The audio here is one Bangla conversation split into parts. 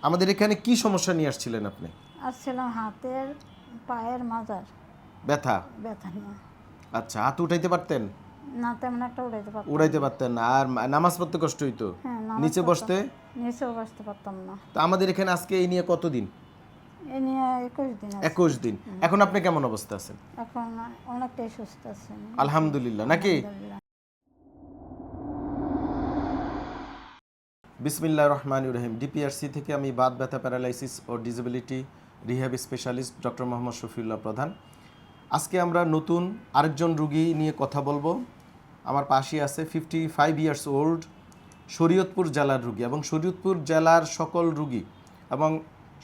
আমাদের এখানে কি সমস্যা নিয়ে আসছিলেন আপনি? আসছিলাম হাতের পায়ের মাজার ব্যথা। ব্যথা নিয়ে। আচ্ছা, হাত উঠাইতে পারতেন? না তেমন একটা উড়াইতে পারতাম উড়াইতে না। পারতেন না। আর নামাজ পড়তে কষ্ট হইতো? হ্যাঁ নামাজ নিচে পড়তাম। বসতে? নিচেও বসতে পারতাম না। তো আমাদের এখানে আজকে এই নিয়ে কতদিন? এ নিয়ে 21 দিন আছে। 21 দিন। এখন আপনি কেমন অবস্থা আছেন? এখন অনেকটাই সুস্থ আছেন। আলহামদুলিল্লাহ, নাকি? আলহামদুলিল্লাহ। বিসমিল্লাহির রহমানির রহিম। ডিপিআরসি থেকে আমি বাত ব্যথা, প্যারালাইসিস ও disability rehab specialist doctor Mohammad Shafiullah Pradhan. আজকে আমরা নতুন আরেকজন রুগী নিয়ে কথা বলবো। আমার পাশে আছে 55 ইয়ার্স ওল্ড শরীয়তপুর জেলার রুগী, এবং শরীয়তপুর জেলার সকল রুগী এবং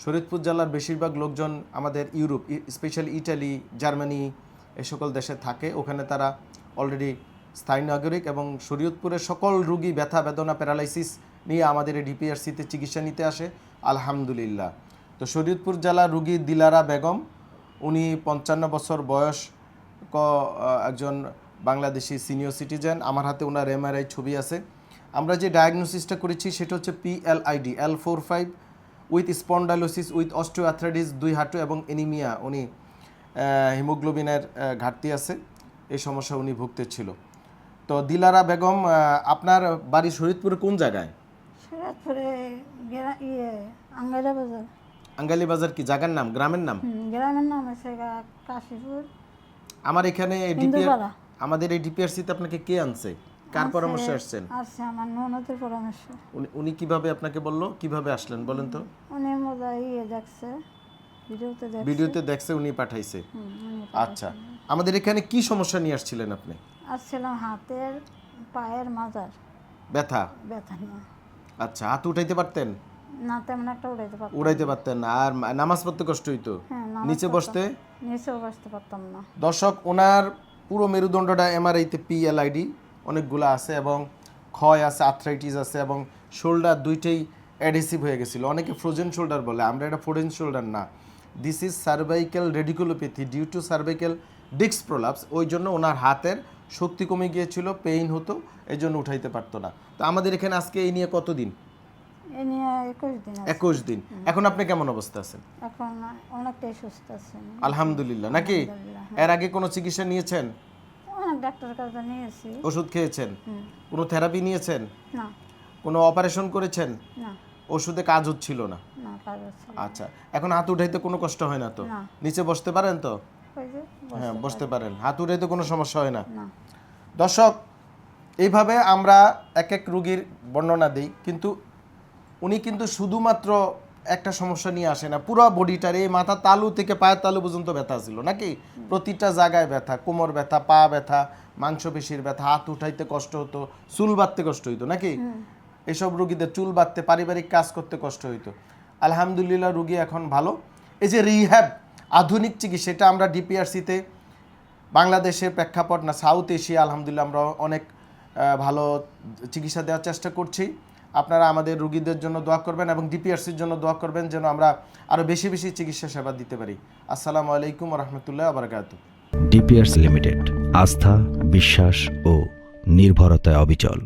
শরীয়তপুর জেলার বেশিরভাগ লোকজন আমাদের ইউরোপ, স্পেশালি ইটালি, জার্মানি এই সকল দেশে থাকে। ওখানে তারা অলরেডি স্থায়ী নাগরিক, এবং শরীয়তপুরের সকল রুগী ব্যথা বেদনা প্যারালাইসিস নিয়ে আমাদের এই ডিপিআরসিতে চিকিৎসা নিতে আসে আলহামদুলিল্লাহ। তো শরীয়তপুর জেলার রুগী দিলারা বেগম, উনি 55 বছর বয়স, একজন বাংলাদেশি সিনিয়র সিটিজেন। আমার হাতে ওনার এমআরআই ছবি আছে। আমরা যে ডায়াগনোসিসটা করেছি সেটা হচ্ছে PLID L45 with spondylosis with osteoarthritis, 2 হাঁটু এবং এনিমিয়া। উনি হিমোগ্লোবিনের ঘাটতি আছে, এই সমস্যা উনি ভুগতেছিল। তো দিলারা বেগম, আপনার বাড়ি শরীয়তপুরে কোন জায়গায়? শরীয়তপুরে আঙ্গাইলা বাজার। আঙ্গালি বাজার কি জায়গার নাম, গ্রামের নাম? গ্রামের নাম আছে কাশীপুর। আমার এখানে হিন্দুপাড়া। আমাদের এই ডিপিআরসিতে আপনাকে কে আনছে, কার পরামর্শে আসছেন? আসছে আমার ননদের পরামর্শ। উনি কিভাবে আপনাকে বললো, কিভাবে আসলেন বলেন তো? উনি মোবাইল দেখছে, ভিডিওতে দেখছে, উনি পাঠাইছে। উনি আচ্ছা, আমাদের এখানে কি সমস্যা নিয়ে আসছিলেন আপনি? আসছিলাম হাতের পায়ের মাজার ব্যথা। ব্যথা নিয়ে। আচ্ছা, হাত উঠাইতে পারতেন? না তেমন একটা উড়াইতে পারতাম উড়াইতে পারতেন না। আর নামাজ পড়তে কষ্ট হইতো? হ্যাঁ নামাজ নিচে পড়তাম। বসতে? নিচেও বসতে পারতাম না। দর্শক, ওনার পুরো মেরুদণ্ডটা এমআরআইতে PLID অনেকগুলো আছে, এবং ক্ষয় আছে, আর্থ্রাইটিস আছে, এবং শোল্ডার দুইটাই অ্যাডহেসিভ হয়ে গেছিলো। অনেকে ফ্রোজেন শোল্ডার বলে, আমরা এটা ফ্রোজেন শোল্ডার না। This is cervical radiculopathy due to cervical disc prolapse. ওই জন্য ওনার হাতের শক্তি কমে গিয়েছিল, পেইন হতো, এই জন্য উঠাইতে পারতো না। তো আমাদের এখানে আজকে এই নিয়ে কতদিন? এ নিয়ে 21 দিন আছে। 21 দিন। এখন আপনি কেমন অবস্থা আছেন? এখন অনেকটাই সুস্থ আছেন। আলহামদুলিল্লাহ, নাকি? আলহামদুলিল্লাহ। এর আগে কোনো চিকিৎসা নিয়েছেন? অনেক ডাক্তারের কাছে নিয়েছি। ওষুধ খেয়েছেন? কোনো থেরাপি নিয়েছেন? না কোনো অপারেশন করেছেন? না ওষুধে কাজ হচ্ছিল না? না কাজ হচ্ছে না। আচ্ছা, এখন হাত উঠাইতে কোনো কষ্ট হয় না তো? না। নিচে বসতে পারেন তো? ওই যে হ্যাঁ, বসতে পারেন। হাত উঠাইতে কোনো সমস্যা হয় না? না। দর্শক, এইভাবে আমরা এক এক রুগীর বর্ণনা দিই, কিন্তু উনি কিন্তু শুধুমাত্র একটা সমস্যা নিয়ে আসে না, পুরো বডিটার এই মাথা তালু থেকে পায়ের তালু পর্যন্ত ব্যথা ছিল, নাকি? প্রতিটা জায়গায় ব্যথা, কোমর ব্যথা, পা ব্যথা, মাংসপেশির ব্যথা, হাত উঠাইতে কষ্ট হতো, চুল বাঁধতে কষ্ট হইতো, নাকি? এসব রুগীদের চুল বাঁধতে, পারিবারিক কাজ করতে কষ্ট হইতো। আলহামদুলিল্লাহ, রুগী এখন ভালো। এই যে রিহ্যাব, আধুনিক চিকিৎসা, এটা আমরা ডিপিআরসিতে বাংলাদেশের প্রেক্ষাপট না, সাউথ এশিয়া, আলহামদুলিল্লাহ আমরা অনেক ভালো চিকিৎসা দেওয়ার চেষ্টা করছি। আপনারা আমাদের রুগীদের জন্য দোয়া করবেন, এবং ডিপিআরসির জন্য দোয়া করবেন, যেন আমরা আরও বেশি বেশি চিকিৎসা সেবা দিতে পারি। আসসালামু আলাইকুম ওয়া রাহমাতুল্লাহি ওয়া বারাকাতুহু। ডিপিআরসি লিমিটেড, আস্থা, বিশ্বাস ও নির্ভরতায় অবিচল।